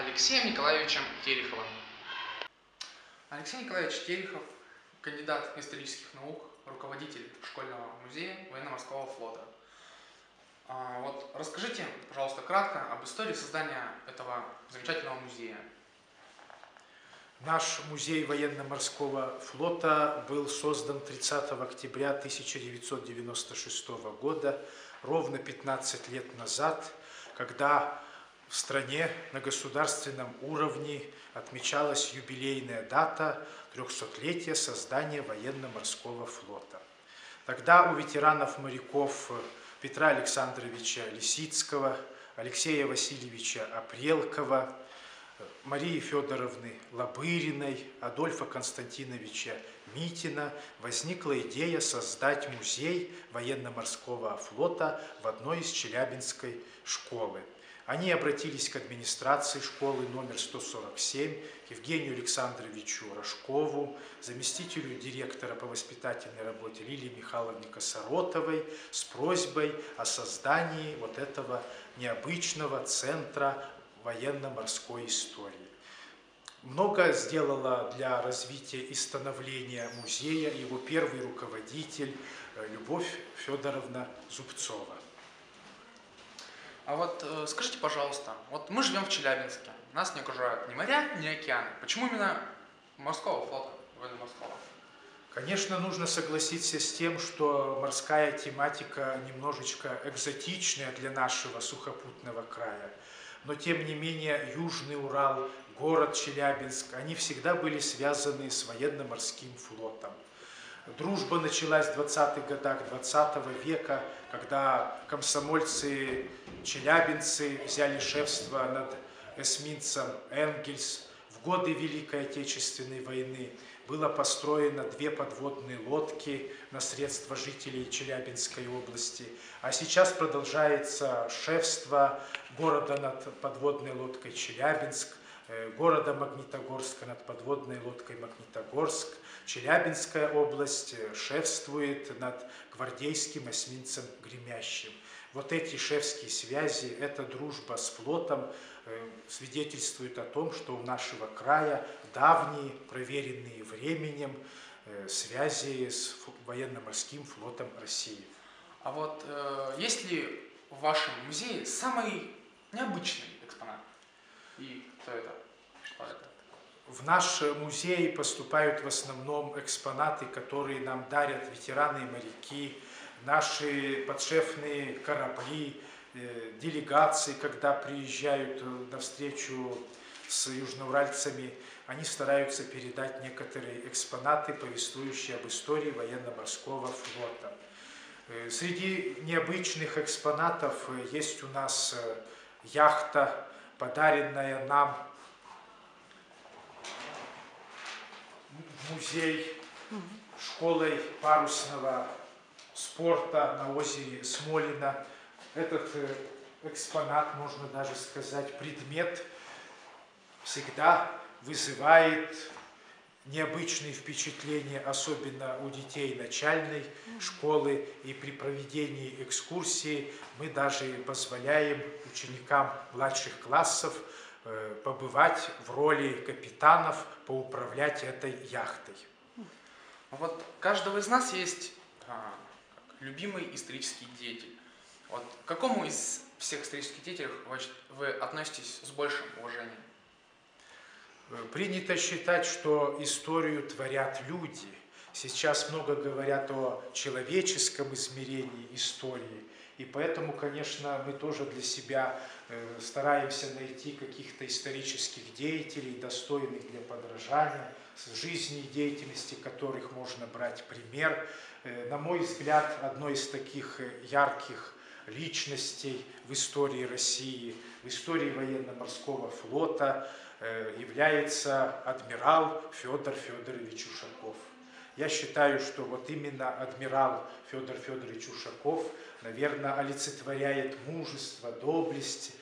Алексеем Николаевичем Тереховым. Алексей Николаевич Терехов, кандидат исторических наук, руководитель школьного музея военно-морского флота. Вот расскажите, пожалуйста, кратко об истории создания этого замечательного музея. Наш музей военно-морского флота был создан 30 октября 1996 года, ровно 15 лет назад, когда в стране на государственном уровне отмечалась юбилейная дата 300-летия создания военно-морского флота. Тогда у ветеранов-моряков Петра Александровича Лисицкого, Алексея Васильевича Апрелкова, Марии Федоровны Лобыриной, Адольфа Константиновича Митина возникла идея создать музей военно-морского флота в одной из Челябинской школы. Они обратились к администрации школы номер 147, к Евгению Александровичу Рожкову, заместителю директора по воспитательной работе Лилии Михайловне Косоротовой с просьбой о создании вот этого необычного центра военно-морской истории. Много сделала для развития и становления музея его первый руководитель Любовь Федоровна Зубцова. А вот скажите, пожалуйста, вот мы живем в Челябинске, нас не окружают ни моря, ни океаны. Почему именно морского флота, военно-морского? Конечно, нужно согласиться с тем, что морская тематика немножечко экзотичная для нашего сухопутного края. Но, тем не менее, Южный Урал, город Челябинск, они всегда были связаны с военно-морским флотом. Дружба началась в 20-х годах 20 века, когда комсомольцы-челябинцы взяли шефство над эсминцем «Энгельс». В годы Великой Отечественной войны было построено 2 подводные лодки на средства жителей Челябинской области. А сейчас продолжается шефство города над подводной лодкой Челябинск, города Магнитогорска над подводной лодкой Магнитогорск. Челябинская область шефствует над гвардейским эсминцем Гремящим. Вот эти шефские связи, эта дружба с флотом свидетельствует о том, что у нашего края давние, проверенные временем связи с военно-морским флотом России. А вот есть ли в вашем музее самый необычный экспонат? И кто это? Что это? В наш музей поступают в основном экспонаты, которые нам дарят ветераны и моряки, наши подшефные корабли, делегации, когда приезжают на встречу с южноуральцами, они стараются передать некоторые экспонаты, повествующие об истории военно-морского флота. Среди необычных экспонатов есть у нас яхта, подаренная нам в музей школой парусного спорта на озере Смолино. Этот экспонат, можно даже сказать, предмет, всегда вызывает необычные впечатления, особенно у детей начальной школы. И при проведении экскурсии мы даже позволяем ученикам младших классов побывать в роли капитанов, поуправлять этой яхтой. Вот у каждого из нас есть любимый исторический деятель. Вот к какому из всех исторических деятелей вы относитесь с большим уважением? Принято считать, что историю творят люди. Сейчас много говорят о человеческом измерении истории. И поэтому, конечно, мы тоже для себя стараемся найти каких-то исторических деятелей, достойных для подражания, с жизни и деятельности которых можно брать пример. На мой взгляд, одной из таких ярких личностей в истории России, в истории военно-морского флота является адмирал Федор Федорович Ушаков. Я считаю, что вот именно адмирал Федор Федорович Ушаков, наверное, олицетворяет мужество, доблесть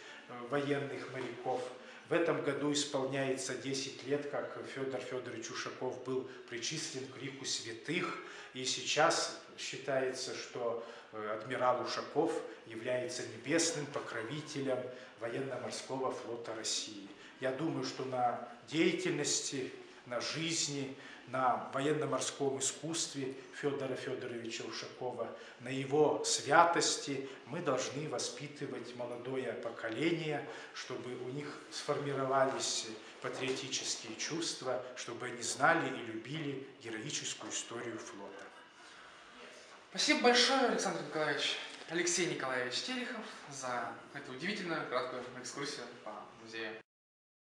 военных моряков. В этом году исполняется 10 лет, как Федор Федорович Ушаков был причислен к лику святых, и сейчас считается, что адмирал Ушаков является небесным покровителем военно-морского флота России. Я думаю, что на деятельности, на жизни, на военно-морском искусстве Федора Федоровича Ушакова, на его святости мы должны воспитывать молодое поколение, чтобы у них сформировались патриотические чувства, чтобы они знали и любили героическую историю флота. Спасибо большое, Александр Николаевич, Алексей Николаевич Терехов, за эту удивительную краткую экскурсию по музею.